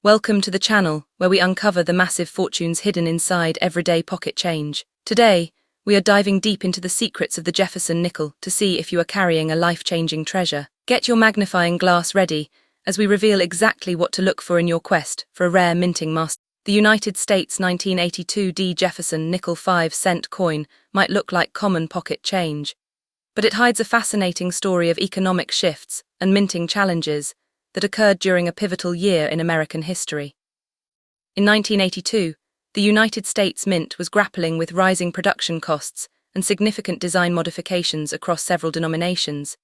Welcome to the channel, where we uncover the massive fortunes hidden inside everyday pocket change. Today, we are diving deep into the secrets of the Jefferson Nickel to see if you are carrying a life-changing treasure. Get your magnifying glass ready, as we reveal exactly what to look for in your quest for a rare minting master. The United States 1982 D Jefferson Nickel 5-cent coin might look like common pocket change, but it hides a fascinating story of economic shifts and minting challenges that occurred during a pivotal year in American history. In 1982, the United States Mint was grappling with rising production costs and significant design modifications across several denominations,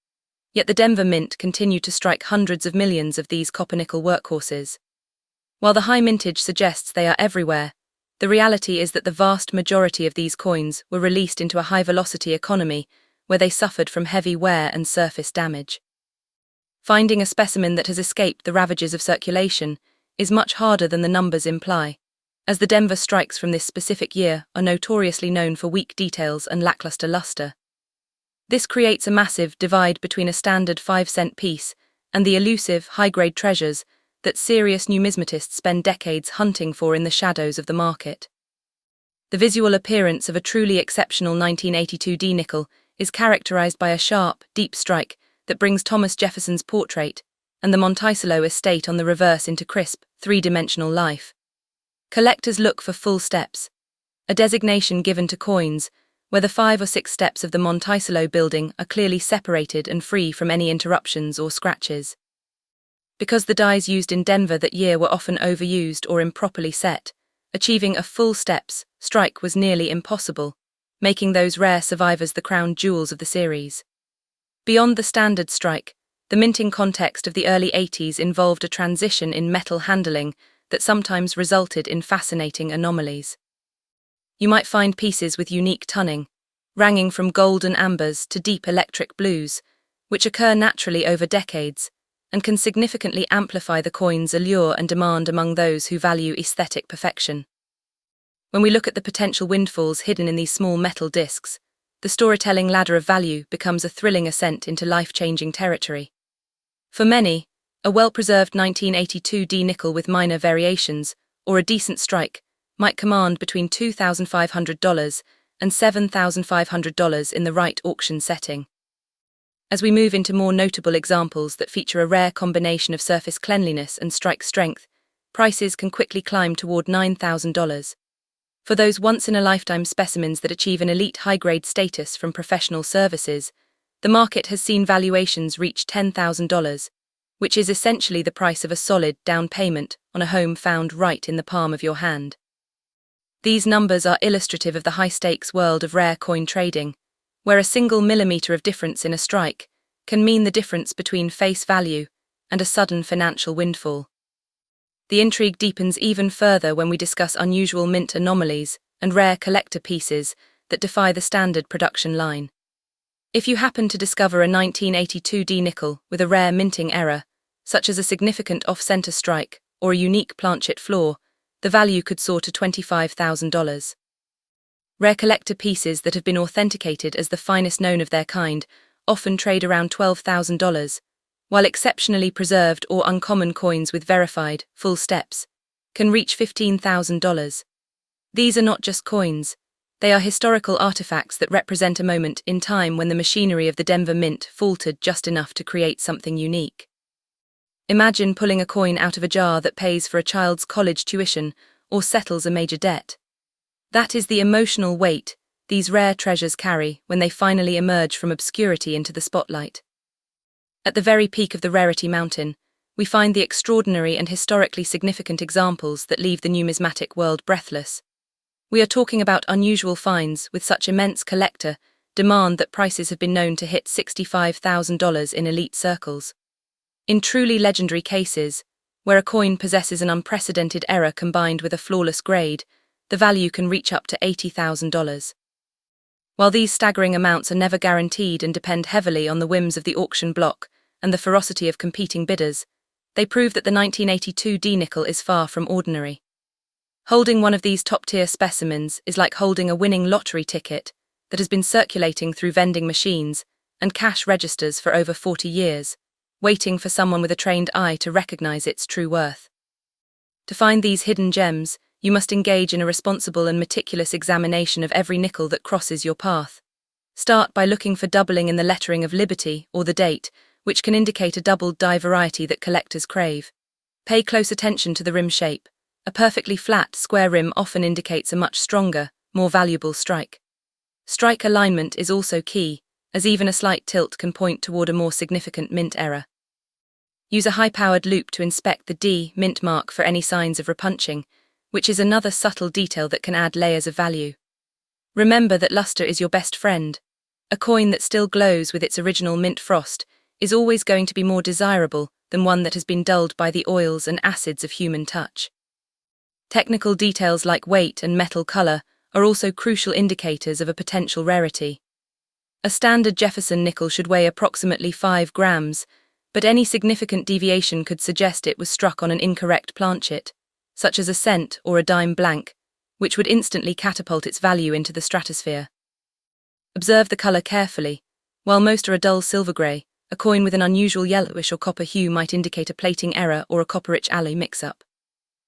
yet the Denver Mint continued to strike hundreds of millions of these copper-nickel workhorses. While the high mintage suggests they are everywhere, the reality is that the vast majority of these coins were released into a high-velocity economy where they suffered from heavy wear and surface damage. Finding a specimen that has escaped the ravages of circulation is much harder than the numbers imply, as the Denver strikes from this specific year are notoriously known for weak details and lackluster luster. This creates a massive divide between a standard 5-cent piece and the elusive, high-grade treasures that serious numismatists spend decades hunting for in the shadows of the market. The visual appearance of a truly exceptional 1982 D nickel is characterized by a sharp, deep strike that brings Thomas Jefferson's portrait and the Monticello estate on the reverse into crisp, three-dimensional life. Collectors look for full steps, a designation given to coins where the 5 or 6 steps of the Monticello building are clearly separated and free from any interruptions or scratches. Because the dies used in Denver that year were often overused or improperly set, achieving a full steps strike was nearly impossible, making those rare survivors the crown jewels of the series. Beyond the standard strike, the minting context of the early 80s involved a transition in metal handling that sometimes resulted in fascinating anomalies. You might find pieces with unique tunning, ranging from golden ambers to deep electric blues, which occur naturally over decades and can significantly amplify the coin's allure and demand among those who value aesthetic perfection. When we look at the potential windfalls hidden in these small metal discs, the storytelling ladder of value becomes a thrilling ascent into life-changing territory. For many, a well-preserved 1982 D nickel with minor variations, or a decent strike, might command between $2,500 and $7,500 in the right auction setting. As we move into more notable examples that feature a rare combination of surface cleanliness and strike strength, prices can quickly climb toward $9,000. For those once-in-a-lifetime specimens that achieve an elite high-grade status from professional services, the market has seen valuations reach $10,000, which is essentially the price of a solid down payment on a home found right in the palm of your hand. These numbers are illustrative of the high-stakes world of rare coin trading, where a single millimeter of difference in a strike can mean the difference between face value and a sudden financial windfall. The intrigue deepens even further when we discuss unusual mint anomalies and rare collector pieces that defy the standard production line. If you happen to discover a 1982 D nickel with a rare minting error, such as a significant off-center strike or a unique planchet flaw, the value could soar to $25,000. Rare collector pieces that have been authenticated as the finest known of their kind often trade around $12,000, while exceptionally preserved or uncommon coins with verified, full steps can reach $15,000. These are not just coins, they are historical artifacts that represent a moment in time when the machinery of the Denver Mint faltered just enough to create something unique. Imagine pulling a coin out of a jar that pays for a child's college tuition or settles a major debt. That is the emotional weight these rare treasures carry when they finally emerge from obscurity into the spotlight. At the very peak of the rarity mountain, we find the extraordinary and historically significant examples that leave the numismatic world breathless. We are talking about unusual finds with such immense collector demand that prices have been known to hit $65,000 in elite circles. In truly legendary cases, where a coin possesses an unprecedented error combined with a flawless grade, the value can reach up to $80,000. While these staggering amounts are never guaranteed and depend heavily on the whims of the auction block and the ferocity of competing bidders, they prove that the 1982 D nickel is far from ordinary. Holding one of these top-tier specimens is like holding a winning lottery ticket that has been circulating through vending machines and cash registers for over 40 years, waiting for someone with a trained eye to recognize its true worth. To find these hidden gems, you must engage in a responsible and meticulous examination of every nickel that crosses your path. Start by looking for doubling in the lettering of Liberty or the date, which can indicate a doubled die variety that collectors crave. Pay close attention to the rim shape. A perfectly flat, square rim often indicates a much stronger, more valuable strike. Strike alignment is also key, as even a slight tilt can point toward a more significant mint error. Use a high-powered loupe to inspect the D mint mark for any signs of repunching, which is another subtle detail that can add layers of value. Remember that luster is your best friend. A coin that still glows with its original mint frost is always going to be more desirable than one that has been dulled by the oils and acids of human touch. Technical details like weight and metal color are also crucial indicators of a potential rarity. A standard Jefferson nickel should weigh approximately 5 grams, but any significant deviation could suggest it was struck on an incorrect planchet, such as a cent or a dime blank, which would instantly catapult its value into the stratosphere. Observe the color carefully. While most are a dull silver gray, a coin with an unusual yellowish or copper hue might indicate a plating error or a copper-rich alloy mix-up.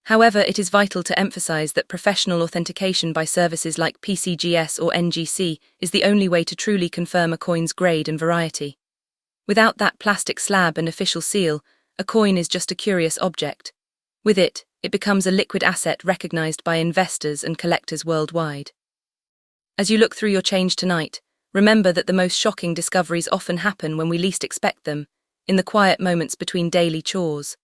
However, it is vital to emphasize that professional authentication by services like PCGS or NGC is the only way to truly confirm a coin's grade and variety. Without that plastic slab and official seal, a coin is just a curious object. With it, it becomes a liquid asset recognized by investors and collectors worldwide. As you look through your change tonight, remember that the most shocking discoveries often happen when we least expect them, in the quiet moments between daily chores.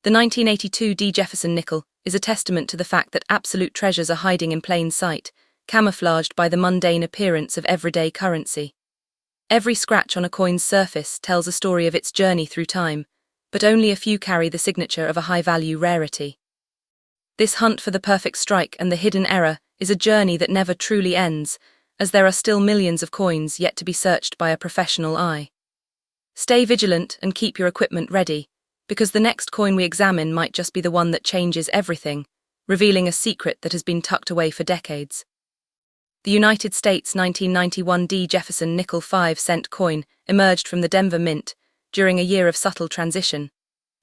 The 1982 D. Jefferson Nickel is a testament to the fact that absolute treasures are hiding in plain sight, camouflaged by the mundane appearance of everyday currency. Every scratch on a coin's surface tells a story of its journey through time, but only a few carry the signature of a high-value rarity. This hunt for the perfect strike and the hidden error is a journey that never truly ends, as there are still millions of coins yet to be searched by a professional eye. Stay vigilant and keep your equipment ready, because the next coin we examine might just be the one that changes everything, revealing a secret that has been tucked away for decades. The United States 1991 D. Jefferson Nickel 5-cent coin emerged from the Denver Mint during a year of subtle transition,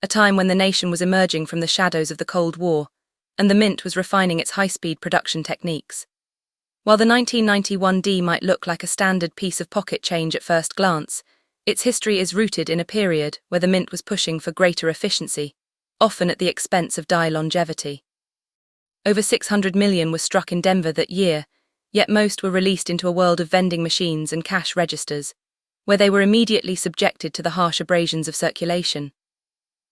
a time when the nation was emerging from the shadows of the Cold War, and the Mint was refining its high-speed production techniques. While the 1991 D might look like a standard piece of pocket change at first glance, its history is rooted in a period where the Mint was pushing for greater efficiency, often at the expense of die longevity. Over 600 million were struck in Denver that year, yet most were released into a world of vending machines and cash registers, where they were immediately subjected to the harsh abrasions of circulation.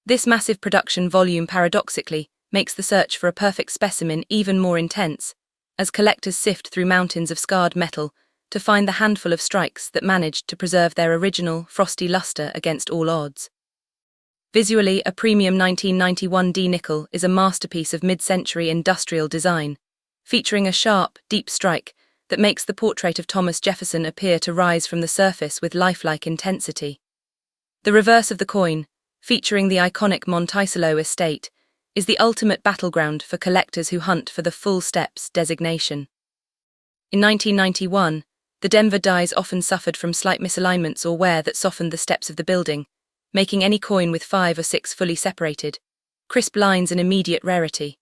This massive production volume paradoxically makes the search for a perfect specimen even more intense, as collectors sift through mountains of scarred metal to find the handful of strikes that managed to preserve their original, frosty luster against all odds. Visually, a premium 1991 D nickel is a masterpiece of mid-century industrial design, featuring a sharp, deep strike that makes the portrait of Thomas Jefferson appear to rise from the surface with lifelike intensity. The reverse of the coin, featuring the iconic Monticello estate, is the ultimate battleground for collectors who hunt for the full steps designation. In 1991, the Denver dies often suffered from slight misalignments or wear that softened the steps of the building, making any coin with 5 or 6 fully separated, crisp lines an immediate rarity.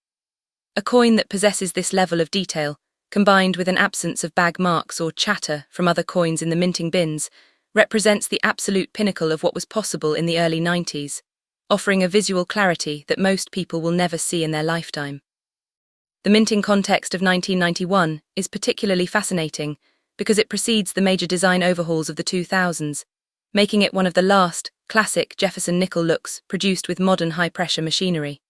A coin that possesses this level of detail, combined with an absence of bag marks or chatter from other coins in the minting bins, represents the absolute pinnacle of what was possible in the early 90s, offering a visual clarity that most people will never see in their lifetime. The minting context of 1991 is particularly fascinating because it precedes the major design overhauls of the 2000s, making it one of the last, classic Jefferson Nickel looks produced with modern high-pressure machinery.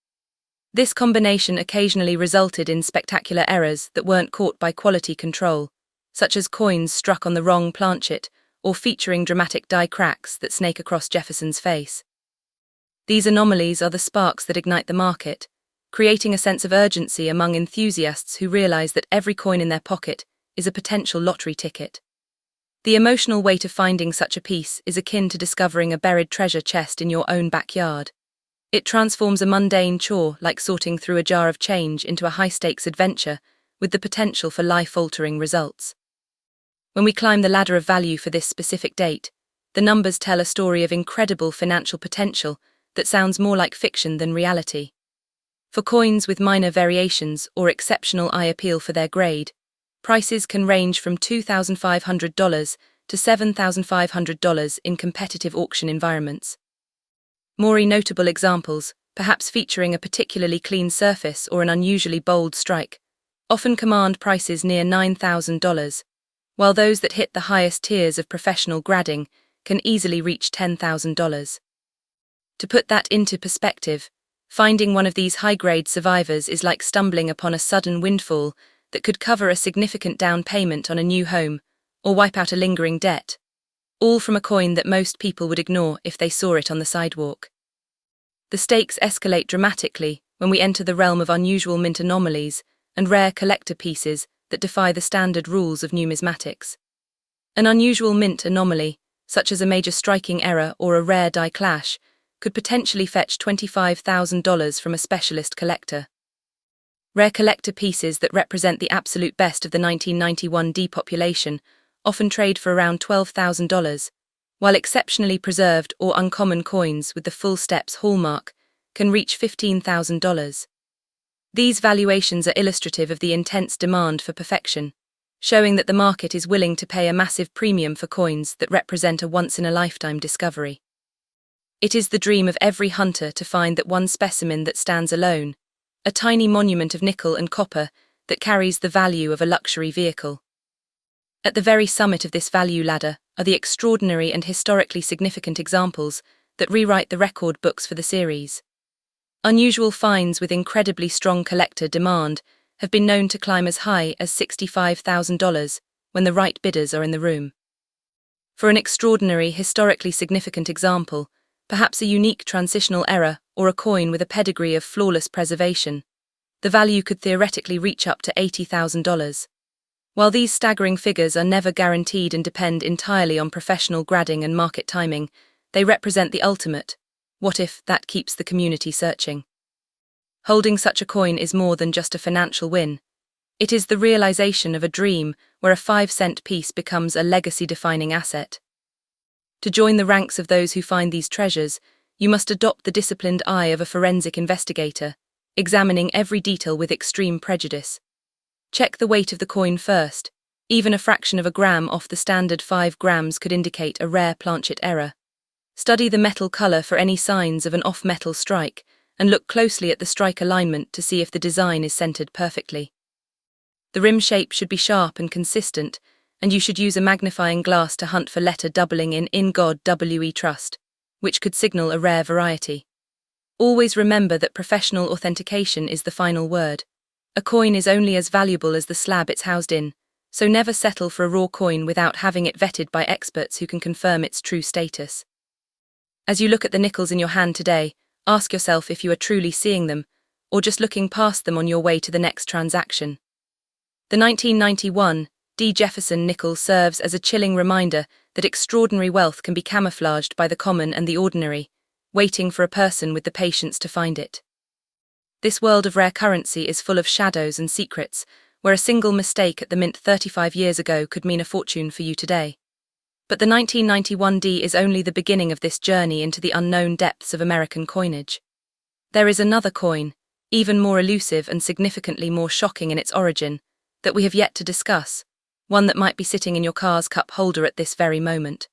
This combination occasionally resulted in spectacular errors that weren't caught by quality control, such as coins struck on the wrong planchet or featuring dramatic die cracks that snake across Jefferson's face. These anomalies are the sparks that ignite the market, creating a sense of urgency among enthusiasts who realize that every coin in their pocket is a potential lottery ticket. The emotional weight of finding such a piece is akin to discovering a buried treasure chest in your own backyard. It transforms a mundane chore like sorting through a jar of change into a high-stakes adventure with the potential for life-altering results. When we climb the ladder of value for this specific date, the numbers tell a story of incredible financial potential that sounds more like fiction than reality. For coins with minor variations or exceptional eye appeal for their grade, prices can range from $2,500 to $7,500 in competitive auction environments. More notable examples, perhaps featuring a particularly clean surface or an unusually bold strike, often command prices near $9,000, while those that hit the highest tiers of professional grading can easily reach $10,000. To put that into perspective, finding one of these high-grade survivors is like stumbling upon a sudden windfall that could cover a significant down payment on a new home or wipe out a lingering debt, all from a coin that most people would ignore if they saw it on the sidewalk. The stakes escalate dramatically when we enter the realm of unusual mint anomalies and rare collector pieces that defy the standard rules of numismatics. An unusual mint anomaly, such as a major striking error or a rare die clash, could potentially fetch $25,000 from a specialist collector. Rare collector pieces that represent the absolute best of the 1991 depopulation often trade for around $12,000, while exceptionally preserved or uncommon coins with the full steps hallmark can reach $15,000. These valuations are illustrative of the intense demand for perfection, showing that the market is willing to pay a massive premium for coins that represent a once-in-a-lifetime discovery. It is the dream of every hunter to find that one specimen that stands alone, a tiny monument of nickel and copper that carries the value of a luxury vehicle. At the very summit of this value ladder are the extraordinary and historically significant examples that rewrite the record books for the series. Unusual finds with incredibly strong collector demand have been known to climb as high as $65,000 when the right bidders are in the room. For an extraordinary, historically significant example, perhaps a unique transitional error or a coin with a pedigree of flawless preservation, the value could theoretically reach up to $80,000. While these staggering figures are never guaranteed and depend entirely on professional grading and market timing, they represent the ultimate what if that keeps the community searching. Holding such a coin is more than just a financial win. It is the realization of a dream where a 5-cent piece becomes a legacy-defining asset. To join the ranks of those who find these treasures, you must adopt the disciplined eye of a forensic investigator, examining every detail with extreme prejudice. Check the weight of the coin first. Even a fraction of a gram off the standard 5 grams could indicate a rare planchet error. Study the metal color for any signs of an off-metal strike, and look closely at the strike alignment to see if the design is centered perfectly. The rim shape should be sharp and consistent, and you should use a magnifying glass to hunt for letter doubling in God We Trust, which could signal a rare variety. Always remember that professional authentication is the final word. A coin is only as valuable as the slab it's housed in, so never settle for a raw coin without having it vetted by experts who can confirm its true status. As you look at the nickels in your hand today, ask yourself if you are truly seeing them, or just looking past them on your way to the next transaction. The 1991 Jefferson Nickel serves as a chilling reminder that extraordinary wealth can be camouflaged by the common and the ordinary, waiting for a person with the patience to find it. This world of rare currency is full of shadows and secrets, where a single mistake at the mint 35 years ago could mean a fortune for you today. But the 1991 D is only the beginning of this journey into the unknown depths of American coinage. There is another coin, even more elusive and significantly more shocking in its origin, that we have yet to discuss, one that might be sitting in your car's cup holder at this very moment.